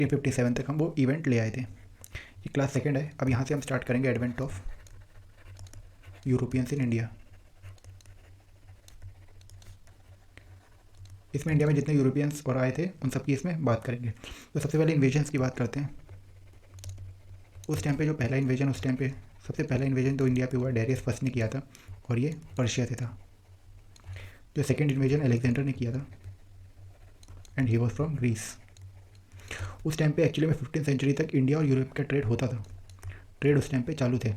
1457 तक हम वो इवेंट ले आए थे। ये क्लास सेकंड है। अब यहाँ से हम स्टार्ट करेंगे advent of Europeans in India. इसमें इंडिया में जितने यूरोपियंस और आए थे उन सब की इसमें बात करेंगे। तो सबसे पहले इन्वेजन्स की बात करते हैं। उस टाइम पे जो पहला इन्वेजन, उस टाइम पे सबसे पहला इन्वेजन तो इंडिया पे हुआ, डेरियस फर्स्ट ने किया था और ये पर्शिया से था। जो सेकेंड इन्वेजन अलेक्जेंडर ने किया था and he was from Greece. उस टाइम पे एक्चुअली में 15th सेंचुरी तक इंडिया और यूरोप का ट्रेड होता था। ट्रेड उस टाइम पे चालू थे।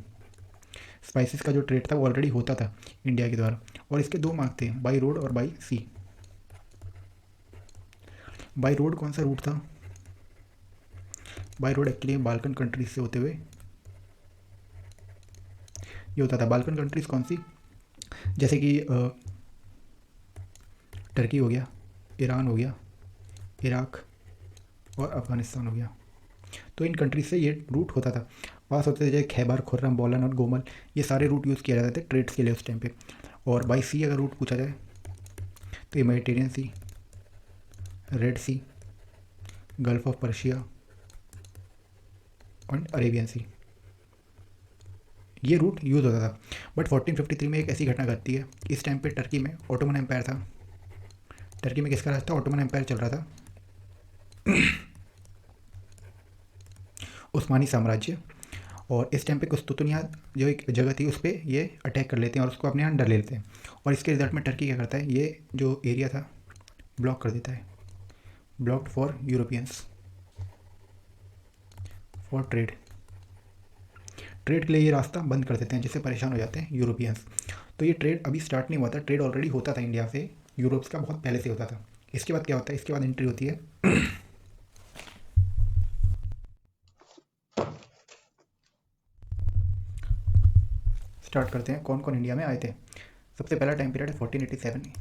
स्पाइसेस का जो ट्रेड था वो ऑलरेडी होता था इंडिया के द्वारा। और इसके दो मार्ग थे, बाई रोड और बाई सी। बाई रोड कौन सा रूट था? By road actually Balkan countries से होते हुए ये होता था। बाल्कन कंट्रीज कौन सी? जैसे कि टर्की हो गया, ईरान हो गया, इराक और अफ़गानिस्तान हो गया। तो इन कंट्रीज से ये रूट होता था, पास होते थे। जैसे खैबर, खुर्रम, बोलन और गोमल, ये सारे रूट यूज़ किए जाते थे ट्रेड्स के लिए उस टाइम पे। और बाई सी अगर रूट पूछा जाए तो ये Mediterranean sea, red sea, gulf of Persia और अरेबियन सी, ये रूट यूज़ होता था। बट 1453 में एक ऐसी घटना घटती है। इस टाइम पे टर्की में ऑटोमन एम्पायर था। टर्की में किसका राज था? ऑटोमन एम्पायर चल रहा था, उस्मानी साम्राज्य। और इस टाइम पे कुस्तुतनिया जो एक जगह थी उस पर ये अटैक कर लेते हैं और उसको अपने अंडर ले लेते हैं। और इसके रिजल्ट में टर्की क्या करता है, ये जो एरिया था ब्लॉक कर देता है, blocked for Europeans for trade. Trade के लिए ये रास्ता बंद कर देते हैं, जिससे परेशान हो जाते हैं यूरोपियंस। तो ये ट्रेड अभी स्टार्ट नहीं हुआ था, ट्रेड ऑलरेडी होता था इंडिया से, यूरोप्स का बहुत पहले से होता था। इसके बाद क्या होता है? इसके बाद एंट्री होती है स्टार्ट करते हैं कौन कौन इंडिया में आए थे। सबसे पहला टाइम पीरियड है 1487।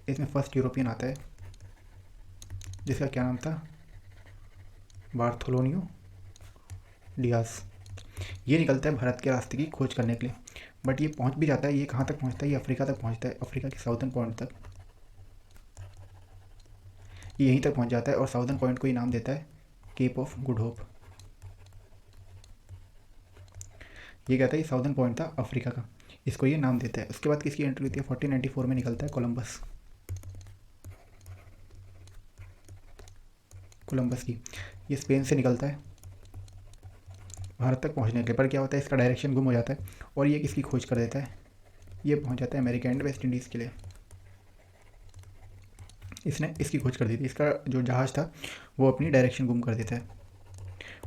इसमें फर्स्ट यूरोपियन आता है जिसका क्या नाम था? बार्थोलोनियो डियास। ये निकलता है भारत के रास्ते की खोज करने के लिए। बट ये पहुंच भी जाता है। ये कहाँ तक पहुंचता है? ये अफ्रीका तक पहुंचता है, अफ्रीका के साउदर्न पॉइंट तक। ये यहीं तक पहुंच जाता है और साउदर्न पॉइंट को ये नाम देता है केप ऑफ गुड होप। ये कहता है ये साउदर्न पॉइंट था अफ्रीका का, इसको ये नाम देता है। उसके बाद किसकी एंट्री होती है? 1494 में निकलता है कोलंबस। कोलंबस की ये स्पेन से निकलता है भारत तक पहुंचने के लिए। पर क्या होता है, इसका डायरेक्शन गुम हो जाता है और ये किसकी खोज कर देता है? ये पहुंच जाता है अमेरिका एंड वेस्ट इंडीज़ के लिए। इसने इसकी खोज कर दी थी। इसका जो जहाज़ था वो अपनी डायरेक्शन गुम कर देता है।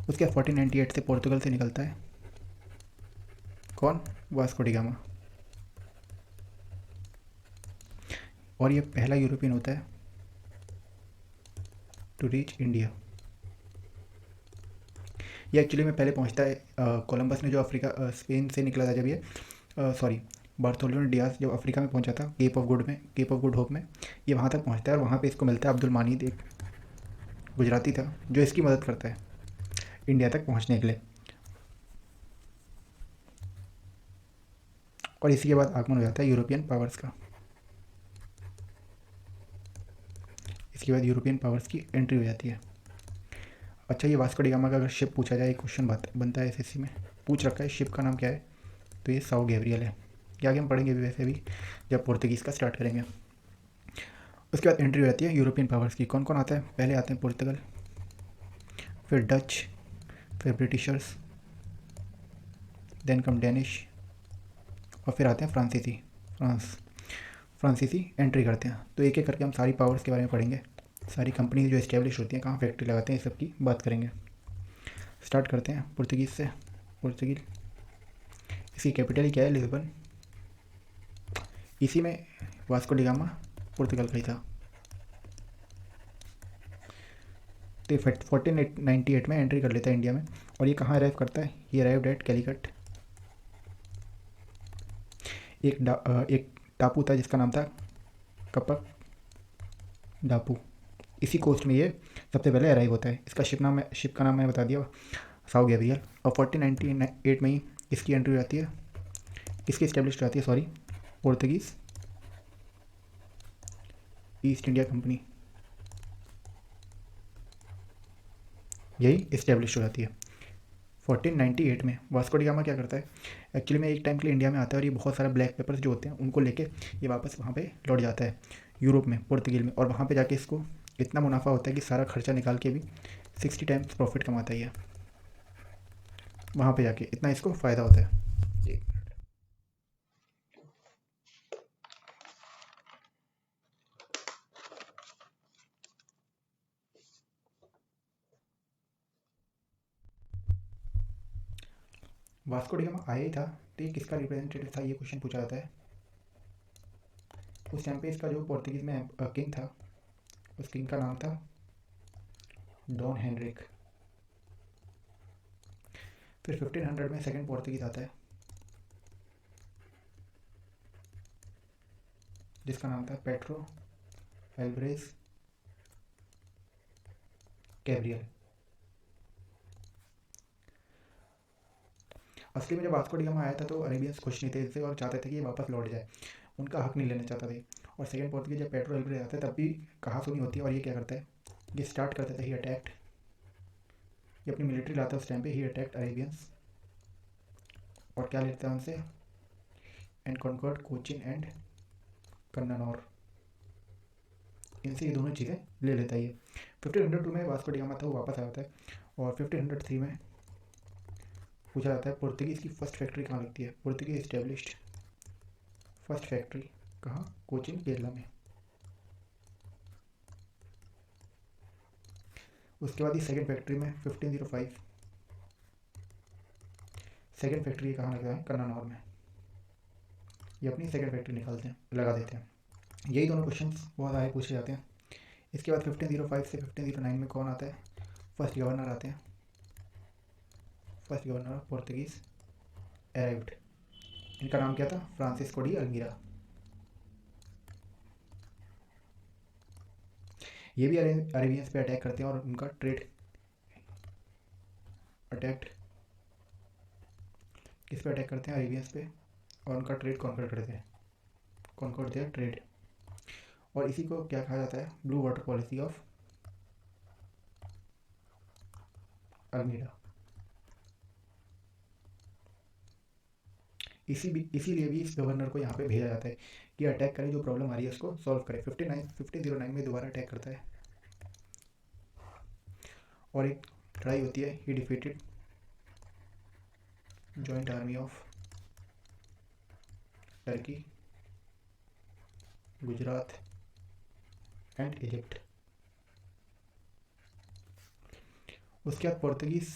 उसके 1498 से पोर्तुगल से निकलता है कौन? Vasco D gamma. और ये पहला यूरोपियन होता है टू रीच इंडिया। ये एक्चुअली में पहले पहुंचता है कोलंबस ने जो अफ्रीका स्पेन से निकला था जब ये सॉरी बार्थोलोमेव डियास जब अफ्रीका में पहुंचा था केप ऑफ गुड होप में, ये वहाँ तक पहुंचता है और वहाँ पे इसको मिलता है अब्दुल मानीद, एक गुजराती था जो इसकी मदद करता है इंडिया तक पहुंचने के लिए। और इसी के बाद आगमन हो जाता है यूरोपियन पावर्स का। इसके बाद यूरोपियन पावर्स की एंट्री हो जाती है। अच्छा, ये वास्को डी गामा का अगर शिप पूछा जाए, क्वेश्चन बनता है एसएससी में, पूछ रखा है शिप का नाम क्या है, तो ये साओ गैब्रियल है। ये आगे हम पढ़ेंगे भी वैसे भी जब पोर्तुगीज़ का स्टार्ट करेंगे। उसके बाद एंट्री हो जाती है यूरोपियन पावर्स की। कौन कौन आता है? पहले आते हैं पुर्तगाल, फिर डच, फिर ब्रिटिशर्स, देन कम डेनिश और फिर आते हैं फ्रांसीसी एंट्री करते हैं। तो एक एक करके हम सारी पावर्स के बारे में पढ़ेंगे, सारी कंपनीज जो इस्टेब्लिश होती हैं, कहाँ फैक्ट्री लगाते हैं, इस सब की बात करेंगे। स्टार्ट करते हैं पुर्तगीज़ से। पुर्तगाल, इसकी कैपिटल क्या है? लिस्बन। इसी में वास्को डी गामा पुर्तगाल का ही था। तो 1498 में एंट्री कर लेता है इंडिया में। और ये कहाँ अराइव करता है? ये अराइव्ड एट कैलीकट। एक टापू था जिसका नाम था कपक डापू। इसी कोस्ट में ये सबसे पहले अराइव होता है। इसका शिप का नाम मैं बता दिया, साओ गैब्रियल। और 1498 में ही इसकी एंट्री हो जाती है, इसकी इस्टेब्लिश हो जाती है पोर्तुगीज़ ईस्ट इंडिया कंपनी। यही इस्टेब्लिश हो जाती है। 1498 में वास्को डी गामा क्या करता है, एक्चुअली में एक टाइम के लिए इंडिया में आता है और ये बहुत सारा ब्लैक पेपर्स जो होते हैं उनको लेके ये वापस वहाँ पे लौट जाता है यूरोप में, पुर्तगाल में, और वहाँ पे जाके इसको इतना मुनाफा होता है कि सारा खर्चा निकाल के भी 60 टाइम्स प्रॉफिट कमाता ही है वहाँ पे जाके, इतना इसको फ़ायदा होता है। वास्को डी गामा आया ही था तो ये किसका रिप्रेजेंटेटिव था, ये क्वेश्चन पूछा जाता है। उस टाइम पे इसका जो पोर्तुगीज़ में किंग था, उस किंग का नाम था डॉन हेनरिक। फिर 1500 में सेकंड पोर्तुगीज़ आता है जिसका नाम था पेट्रो एल्वरेज कैब्रियल। असली में जब वास्को डी गामा आया था तो अरेबियंस खुश नहीं थे इससे और चाहते थे कि ये वापस लौट जाए, उनका हक नहीं लेना चाहता थे। और सेकंड पोर्तुगीज जब पेट्रो एल्वरेज आता है तब भी कहा सुनी होती है, और ये क्या करता है, ये स्टार्ट करता था, ही अटैक्ट, ये अपनी मिलिट्री लाता है उस टाइम पे, ही अटैक्ट अरेबियंस, और क्या लेता है उनसे, एंड कॉन्कर्ड कोचिन एंड कन्नानौर, इनसे ये दोनों चीज़ें ले लेता है ये। 1502 में वास्को डी गामा था वो वापस आया था है, और 1503 में पूछा जाता है पुर्तगीज़ की फर्स्ट फैक्ट्री कहाँ लगती है, पुर्तगीज इस्टेब्लिश्ड फर्स्ट फैक्ट्री कहाँ, कोचिन केरला में। उसके बाद ही सेकंड फैक्ट्री में 1505 सेकंड फैक्ट्री कहाँ लगता है, कन्नानौर में, ये अपनी सेकंड फैक्ट्री निकालते हैं, लगा देते हैं। यही दोनों क्वेश्चन बहुत आगे पूछे जाते हैं। इसके बाद 1505 से 1509 में कौन आता है, फर्स्ट गवर्नर आते हैं, first governor of Portuguese arrived, इनका नाम क्या था, फ्रांसिस्को डी अल्मीरा। ये भी अरेबियंस पे अटैक करते हैं और उनका ट्रेड अटैक्ट, किस पे अटैक करते हैं, अरेबियंस पे, और उनका ट्रेड कॉन्कर करते हैं, कॉन्कर देयर ट्रेड। और इसी को क्या कहा जाता है, blue water policy of almirah. इसीलिए भी इस गवर्नर को यहाँ पे भेजा जाता है कि अटैक करे, जो प्रॉब्लम आ रही है उसको सॉल्व करे। 1509 में दोबारा अटैक करता है और एक लड़ाई होती है, ही defeated joint army of Turkey, Gujarat and Egypt. उसके बाद पोर्तुगीज़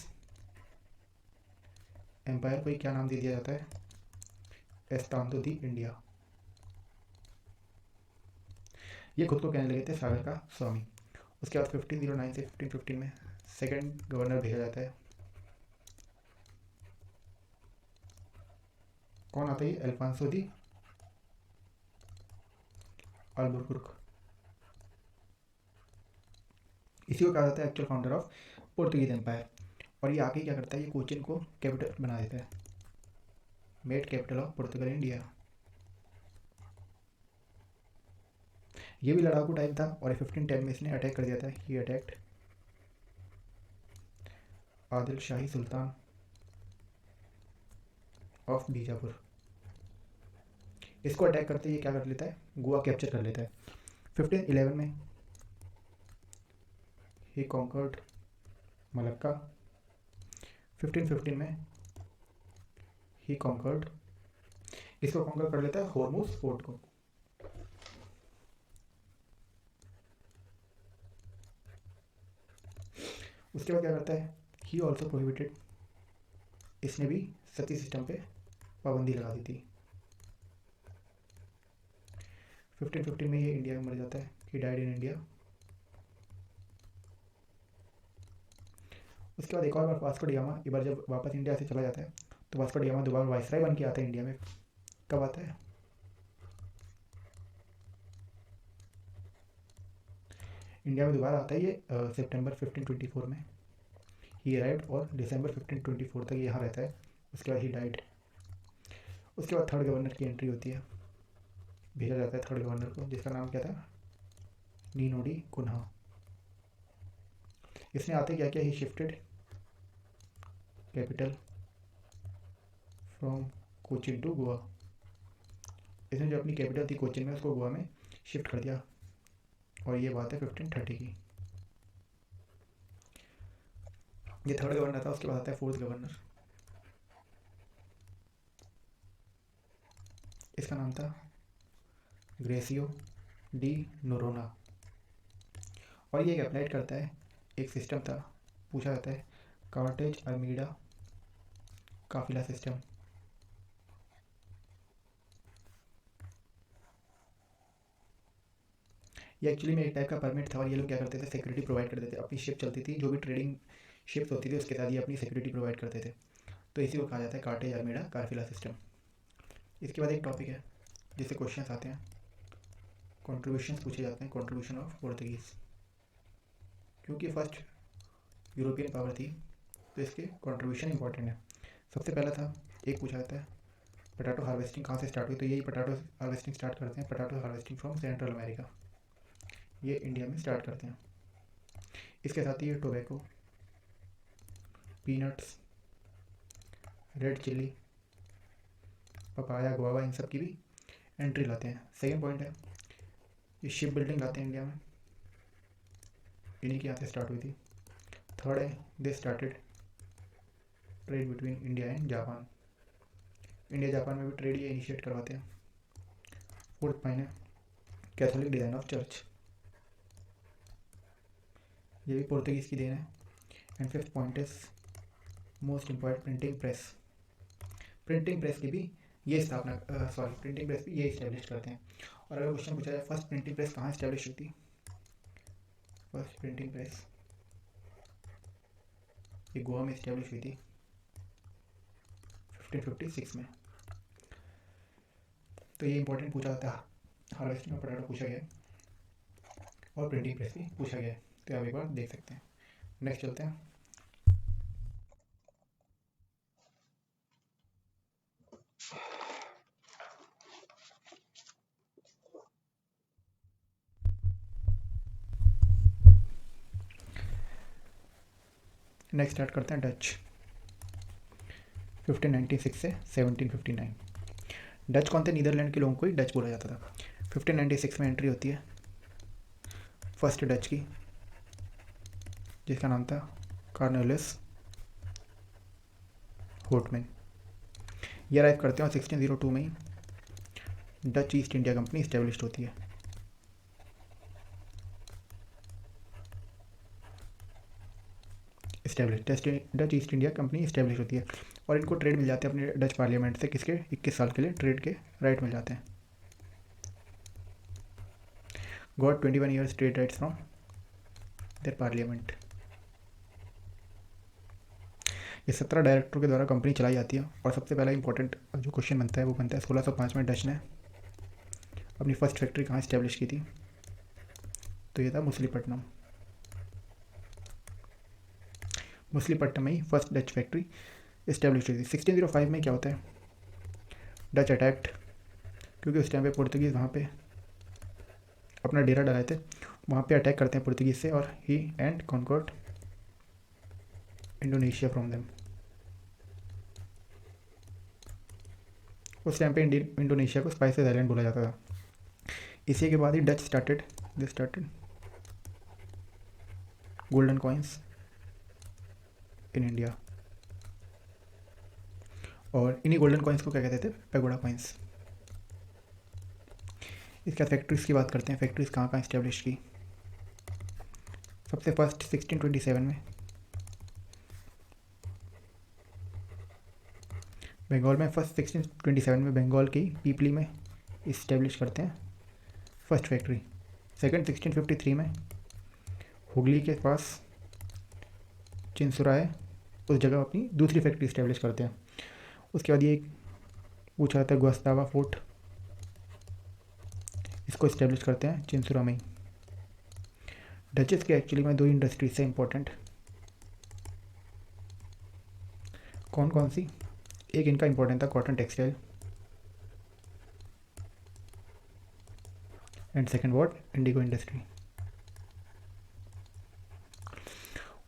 एम्पायर को क्या नाम दे दिया जाता है, एस्तांतो दी इंडिया। ये खुद को कहने लगे थे सागर का स्वामी। उसके बाद 1509 से 1515 में सेकंड गवर्नर भेजा जाता है, कौन आता है, अल्फांसो दी अल्बुकर्क। इसी को कहा जाता है actual founder of Portuguese empire. और ये आके क्या करता है, ये कोचिन को कैपिटल बना देता है, made capital of Portugal India. ये भी लड़ाकू टाइप था और 1510 में इसने अटैक कर दिया था, ये attacked Adil shahi Sultan of Bijapur. इसको अटैक करते ये क्या कर लेता है, गोवा कैप्चर कर लेता है। 1511 में ही कॉन्कर्ड मलक्का, 1515 में ही कॉन्कर्ड, इसको कॉन्कर कर लेता है हॉर्मुज फोर्ट को। उसके बाद क्या करता है, ही ऑल्सो प्रोहिबिटेड, इसने भी सती सिस्टम पे पाबंदी लगा दी थी। 1515 में ये इंडिया में मर जाता है, ही डाइड इन इंडिया। उसके बाद एक और बार वास्को डी गामा एक बार जब वापस इंडिया से चला जाता है तो वास्को डी गामा दोबारा वाइसराय बन के आता है इंडिया में। कब आता है, इंडिया में दोबारा आता है ये सितंबर 1524 में ही अराइव्ड, और दिसंबर 1524 तक यहाँ रहता है। उसके बाद ही डाइड। उसके बाद थर्ड गवर्नर की एंट्री होती है, भेजा जाता है थर्ड गवर्नर को, जिसका नाम क्या था, नीनोडी कुन्हा। इसने आते क्या किया, he shifted capital from Cochin to Goa. इसने जो अपनी कैपिटल थी कोचिन में उसको गोवा में शिफ्ट कर दिया, और ये बात है 1530 की। ये थर्ड गवर्नर था। उसके बाद आता है फोर्थ गवर्नर, इसका नाम था ग्रेसियो डी नोरोना। और ये अप्लाइड करता है, एक सिस्टम था, पूछा जाता है कार्टेज अर्मीडा काफिला सिस्टम। ये एक्चुअली में एक टाइप का परमिट था, और ये लोग क्या करते थे, सिक्योरिटी प्रोवाइड करते थे। अपनी शिप चलती थी, जो भी ट्रेडिंग शिप्स होती थी उसके साथ ये अपनी सिक्योरिटी प्रोवाइड करते थे। तो इसी को कहा जाता है कार्टेज अर्मीडा काफिला सिस्टम। इसके बाद एक टॉपिक है जिससे क्वेश्चंस आते हैं, कॉन्ट्रीब्यूशन पूछे जाते हैं, कॉन्ट्रीब्यूशन ऑफ पोर्तुगीज़। क्योंकि फर्स्ट यूरोपियन पावर थी तो इसके कॉन्ट्रीब्यूशन इंपॉर्टेंट है। सबसे पहला था, एक पूछा जाता है पोटैटो हार्वेस्टिंग कहाँ से स्टार्ट हुई, तो यही पोटैटो हार्वेस्टिंग स्टार्ट करते हैं, potato harvesting from central America, ये इंडिया में स्टार्ट करते हैं। इसके साथ ही ये tobacco, peanuts, red chilli, papaya, guava, इन सब की भी एंट्री लाते हैं। सेकेंड पॉइंट है, ये शिप बिल्डिंग लाते हैं इंडिया में, इन्हीं के यहाँ से स्टार्ट हुई थी। थर्ड है, they started trade between India and Japan, India Japan में भी ट्रेड ये इनिशिएट करवाते हैं। फोर्थ पॉइंट है, कैथोलिक डिज़ाइन ऑफ चर्च, ये भी पोर्तुगीज़ की देन है। And fifth point is most important, printing press. Printing press की भी ये स्थापना, प्रिंटिंग प्रेस भी ये इस्टेब्लिश करते हैं। और अगर क्वेश्चन पूछा जाए फर्स्ट प्रिंटिंग प्रेस कहाँ इस्टेब्लिश हुई थी, फर्स्ट प्रिंटिंग प्रेस ये गोवा में इस्टेब्लिश हुई थी 1556 में। तो ये इंपॉर्टेंट पूछा जाता है, हार्वेस्टिंग ऑफ पोटैटो पूछा गया है और प्रिंटिंग प्रेस भी पूछा गया है, तो आप एक बार देख सकते हैं। नेक्स्ट चलते हैं, नेक्स्ट स्टार्ट करते हैं डच 1596 से 1759। डच कौन थे, नीदरलैंड के लोगों को ही डच बोला जाता था। 1596 में एंट्री होती है फर्स्ट डच की, जिसका नाम था कॉर्नेलियस होटमैन। ये अराइव करते हैं और 1602 में ही Dutch East India Company establish होती है। Dutch East India Company establish होती है, और इनको ट्रेड मिल जाते हैं अपने डच पार्लियामेंट से, किसके 21 साल के लिए ट्रेड के राइट मिल जाते हैं। Got 21 years trade rights from their parliament. ये 17 डायरेक्टरों के द्वारा कंपनी चलाई जाती है। और सबसे पहला इंपॉर्टेंट जो क्वेश्चन बनता है वो बनता है 1605 में डच ने अपनी फर्स्ट फैक्ट्री कहाँ इस्टेब्लिश की थी, तो ये था मछलीपट्टनम। मछलीपट्टनम में ही फर्स्ट डच फैक्ट्री इस्टेब्लिश हुई थी। 1605 में क्या होता है, डच अटैक्ट, क्योंकि उस टाइम पे पोर्तुगीज़ वहाँ पे अपना डेरा डाले थे, वहाँ पे अटैक करते हैं पोर्तुगीज़ से, और ही and conquered Indonesia from them. उस टाइम पे इंडोनेशिया को स्पाइसेस आइलैंड बोला जाता था। इसी के बाद ही Dutch started golden coins in India, और इन्हीं गोल्डन कॉइन्स को क्या कहते थे, पैगोडा कॉइन्स। इसके बाद फैक्ट्रीज़ की बात करते हैं, फैक्ट्रीज़ कहाँ कहाँ इस्टेब्लिश की। सबसे फर्स्ट 1627 में बंगाल में, फर्स्ट 1627 में बंगाल की पीपली में इस्टेब्लिश करते हैं फर्स्ट फैक्ट्री। सेकंड 1653 में हुगली के पास चिंसुरा है, उस जगह अपनी दूसरी फैक्ट्री इस्टेब्लिश करते हैं। उसके बाद ये पूछा जाता है गुस्तावा फोर्ट, इसको इस्टेब्लिश करते हैं चिंसुरा में ही। डचेस के एक्चुअली में दो इंडस्ट्रीज से इंपॉर्टेंट, कौन कौन सी, एक इनका इंपॉर्टेंट था cotton textile, and second what, Indigo industry.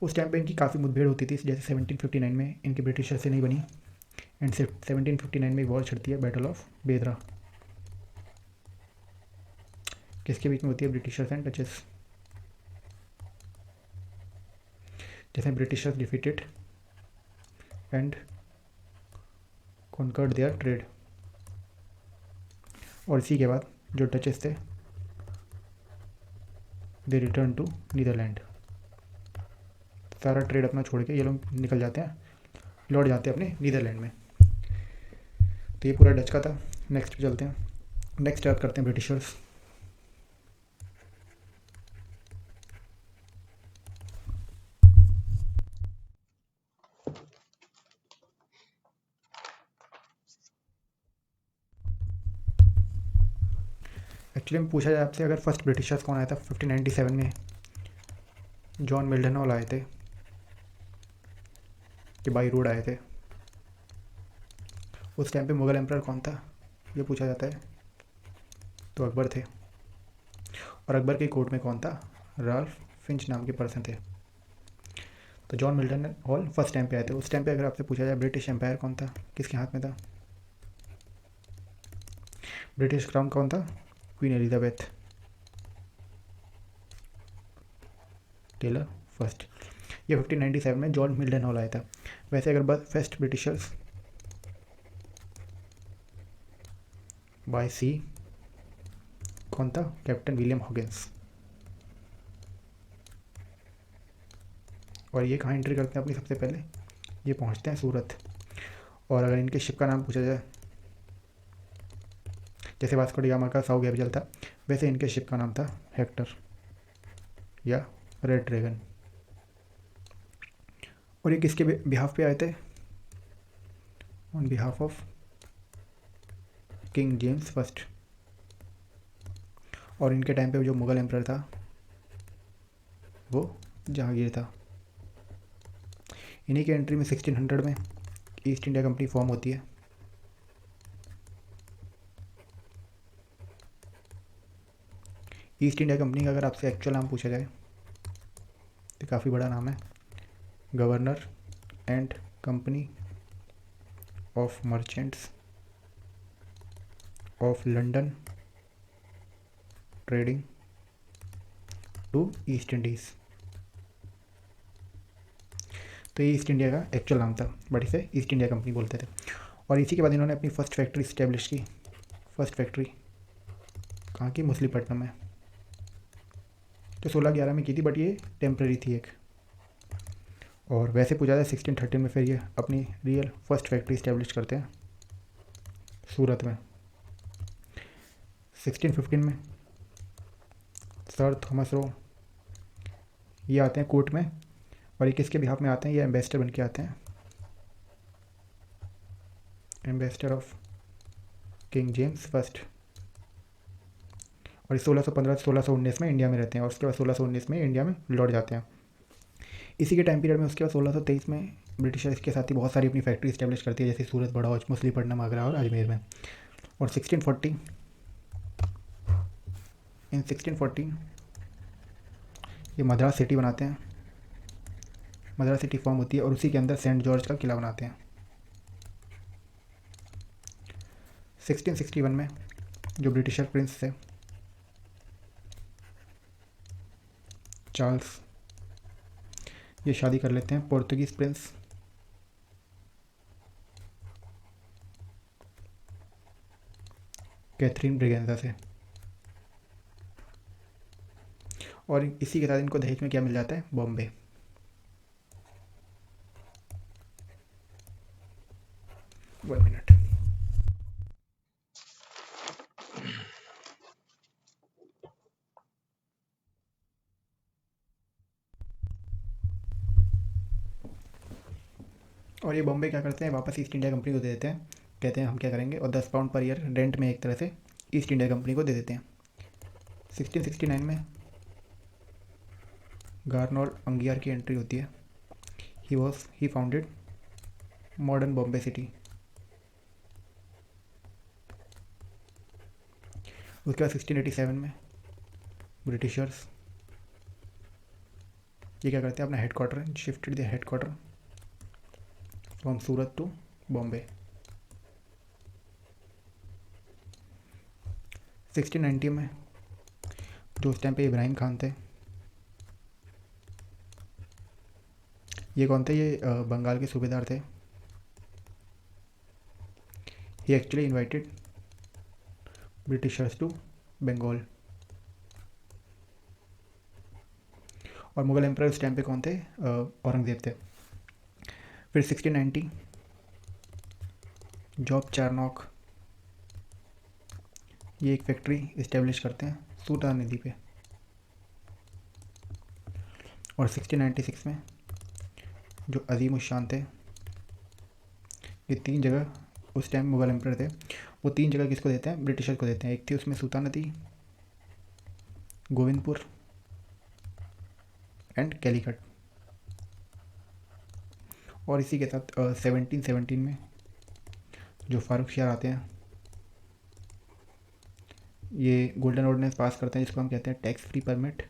उस टाइम पे इनकी काफ़ी मुठभेड़ होती थी, जैसे 1759 में इनकी ब्रिटिशर से नहीं बनी, एंड 1759 में वॉर छिड़ती है, बैटल ऑफ बेदरा। किसके बीच में होती है? Britishers and Dutches. जैसे Britishers defeated and conquered their trade, और इसी के बाद जो डचेस थे दे रिटर्न टू नीदरलैंड। सारा ट्रेड अपना छोड़ के ये लोग निकल जाते हैं, लौट जाते हैं अपने नीदरलैंड में। तो ये पूरा डच का था। नेक्स्ट पे चलते हैं। नेक्स्ट याद करते हैं ब्रिटिशर्स। एक्चुअली में पूछा जाए आपसे, अगर फर्स्ट ब्रिटिशर्स कौन आया था 1597 में, जॉन मिल्टन हॉल आए थे, कि बाई रोड आए थे। उस टाइम पे मुगल एम्परर कौन था ये पूछा जाता है, तो अकबर थे। और अकबर के कोर्ट में कौन था? राल्फ फिंच नाम के पर्सन थे। तो John Milton hall first time पे आए थे। उस टाइम पे अगर आपसे पूछा जाए ब्रिटिश एम्पायर कौन था, किसके हाथ में था? ब्रिटिश क्राउन कौन था? Queen Elizabeth Taylor first. ये 1597 में जॉन मिल्टन हॉल आया था। वैसे अगर बस फर्स्ट ब्रिटिशर्स बाय सी कौन था? Captain William Hawkins. और ये कहाँ एंट्री करते हैं अपनी सबसे पहले? ये पहुँचते हैं सूरत। और अगर इनके शिप का नाम पूछा जाए, जैसे वास्को डी गामा का साउथ गैप चलता, वैसे इनके शिप का नाम था हेक्टर या रेड ड्रैगन। और ये किसके बिहाफ पे आए थे? On behalf of king James first. और इनके टाइम पे जो मुगल एम्परर था वो जहांगीर था। इन्हीं की एंट्री में 1600 में ईस्ट इंडिया कंपनी फॉर्म होती है। ईस्ट इंडिया कंपनी का अगर आपसे एक्चुअल नाम पूछा जाए तो काफ़ी बड़ा नाम है, governor and company of merchants of London trading to East Indies. तो ये ईस्ट इंडिया का एक्चुअल नाम था, बट इसे ईस्ट इंडिया कंपनी बोलते थे। और इसी के बाद इन्होंने अपनी फर्स्ट फैक्ट्री इस्टेब्लिश की। फर्स्ट फैक्ट्री कहाँ की? मछलीपट्टनम में। तो 1611 में की थी, बट ये टेम्प्रेरी थी एक। और वैसे पूछा जाए 1613 में फिर ये अपनी रियल फर्स्ट फैक्ट्री इस्टेब्लिश करते हैं सूरत में। 1615 में सर थॉमस रो ये आते हैं कोर्ट में, और ये किसके बिहाफ में आते हैं? ये एम्बेसडर बन के आते हैं, ambassador of king James first. और 1615 से 1619 में इंडिया में रहते हैं, और उसके बाद 1619 में इंडिया में लौट जाते हैं। इसी के टाइम पीरियड में उसके बाद 1623 में ब्रिटिशर्स के साथ ही बहुत सारी अपनी फैक्ट्री इस्टेब्लिश करती है, जैसे सूरत, बड़ौच, मछलीपट्टनम, आगरा और अजमेर में। और 1614 ये मद्रास सिटी बनाते हैं, मद्रास सिटी फॉर्म होती है, और उसी के अंदर सेंट जॉर्ज का किला बनाते हैं। 1661 में जो ब्रिटिशर प्रिंस थे चार्ल्स, ये शादी कर लेते हैं पोर्तुगीज़ प्रिंस कैथरीन ब्रिगेंजा से। और इसी के साथ इनको दहेज में क्या मिल जाता है? बॉम्बे। One minute. और ये बॉम्बे क्या करते हैं? वापस ईस्ट इंडिया कंपनी को दे देते हैं। कहते हैं हम क्या करेंगे, और 10 पाउंड पर ईयर रेंट में एक तरह से ईस्ट इंडिया कंपनी को दे देते हैं। 1669 में गार्नोल अंगियार की एंट्री होती है। ही फाउंडेड मॉडर्न बॉम्बे सिटी। उसके बाद 1687 में ब्रिटिशर्स ये क्या करते हैं, अपना headquarter shifted the headquarter from Surat to Bombay. 1690 में जो उस टाइम पे इब्राहिम खान थे, ये कौन थे, ये बंगाल के सूबेदार थे। He actually invited Britishers to Bengal. और मुगल एम्पर उस टाइम पे कौन थे, औरंगज़ेब थे। फिर 1690 जॉब चारनॉक, ये एक फैक्ट्री इस्टेब्लिश करते हैं सूता नदी पे। और 1696 में जो अजीम उस शान थे, ये 3 जगह उस टाइम मुगल एम्पर थे, वो 3 जगह किसको देते हैं, ब्रिटिशर को देते हैं। एक थी उसमें सूता नदी, गोविंदपुर एंड कैलीकट। और इसी के साथ 1717 में जो फारूक शाह आते हैं, ये गोल्डन ऑर्डिनेंस पास करते हैं जिसको हम कहते हैं tax free permit.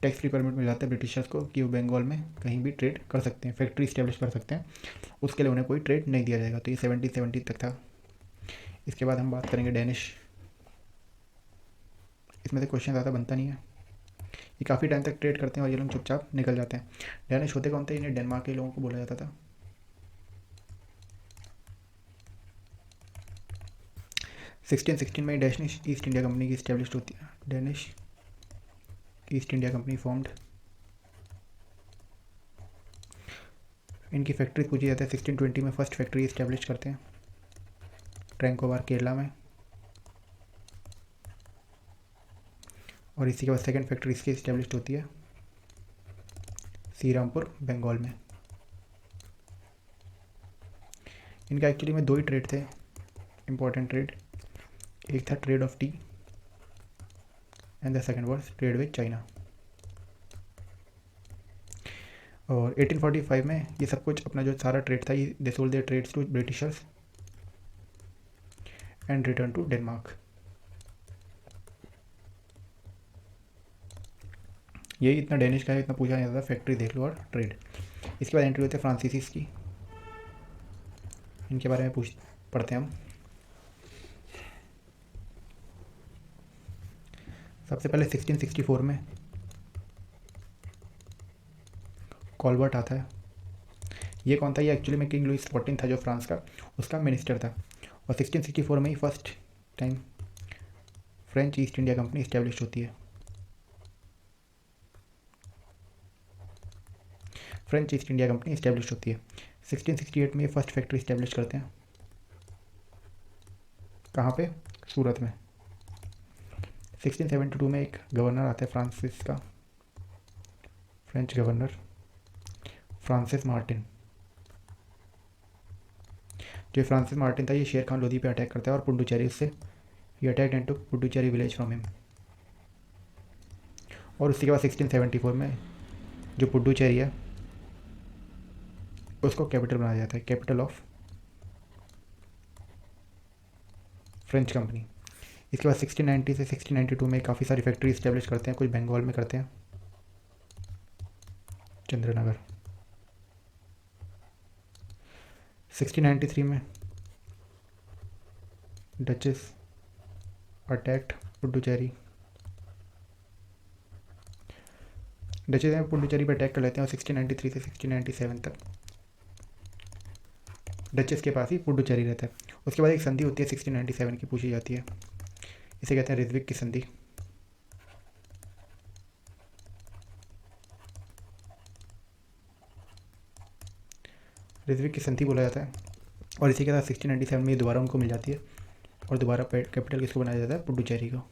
Tax free permit मिल जाता है ब्रिटिशर्स को कि वो बंगाल में कहीं भी ट्रेड कर सकते हैं, फैक्ट्री इस्टेब्लिश कर सकते हैं, उसके लिए उन्हें कोई ट्रेड नहीं दिया जाएगा। तो ये 1770 तक था। इसके बाद हम बात करेंगे डैनिश। इसमें से क्वेश्चन ज़्यादा बनता नहीं है, ये काफ़ी टाइम तक ट्रेड करते हैं और ये लोग चुपचाप निकल जाते हैं। डैनिश होते कौन थे, इन्हें डेनमार्क के लोगों को बोला जाता था। 1616 में डैनिश ईस्ट इंडिया कंपनी की इस्टेब्लिश होती है। Danish east India company formed. इनकी फैक्ट्री पूछी जाती है। 1620 में फर्स्ट फैक्ट्री इस्टेब्लिश करते हैं ट्रैंकोबार केरला में। और इसी के बाद सेकंड फैक्ट्री इसकी इस्टेब्लिश होती है श्रीरामपुर बंगाल में। इनका एक्चुअली में 2 ही ट्रेड थे, इम्पोर्टेंट ट्रेड। एक था trade off T and the second was trade with China. और 1845 में ये सब कुछ अपना जो सारा ट्रेड था, ये they sold their trades to Britishers and return to Denmark. ये इतना डैनिश का है, इतना पूछा नहीं जाता। फैक्ट्री देख लो और ट्रेड। इसके बाद एंट्री होती है फ्रांसीसीज की, इनके बारे में पढ़ते हैं हम। सबसे पहले 1664 में कॉलबर्ट आता है। ये कौन था, ये एक्चुअली में किंग लुइस 14 था जो फ्रांस का, उसका मिनिस्टर था। और 1664 में ही first time French East India Company establish होती है। French East India Company establish होती है। 1668 में ये फर्स्ट फैक्ट्री इस्टेब्लिश करते हैं। कहाँ पे, सूरत में। 1672 में एक गवर्नर आता है फ्रांसिस का, फ्रेंच गवर्नर फ्रांसिस मार्टिन। जो फ्रांसिस मार्टिन था, ये शेर खान लोधी पे अटैक करता है और पुडुचेरी उससे, ये attack and to Puducherry village from him. और उसके बाद 1674 में जो पुडुचेरी है उसको कैपिटल बनाया जाता है, कैपिटल ऑफ फ्रेंच कंपनी। इसके बाद 1690 से 1692 में काफ़ी सारी फैक्ट्री इस्टेब्लिश करते हैं, कुछ बंगाल में करते हैं, चंद्रनगर। 1693 में डचेस अटैक्ट पुडुचेरी। डचेस में पुडुचेरी पर अटैक कर लेते हैं और 1693 से 1697 तक डचेस के पास ही पुडुचेरी रहता है। उसके बाद एक संधि होती है 1697 की, पूछी जाती है, इसे कहते हैं रिजविक की संधि। रिजविक की संधि बोला जाता है। और इसी के साथ 1697 में दोबारा उनको मिल जाती है और दोबारा कैपिटल किसको बनाया जाता है, पुडुचेरी को।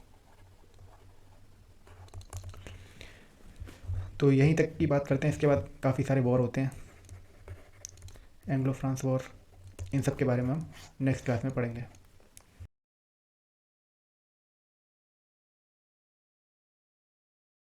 तो यहीं तक की बात करते हैं। इसके बाद काफ़ी सारे वॉर होते हैं, एंग्लो फ्रांस वॉर, इन सब के बारे में हम नेक्स्ट क्लास में पढ़ेंगे।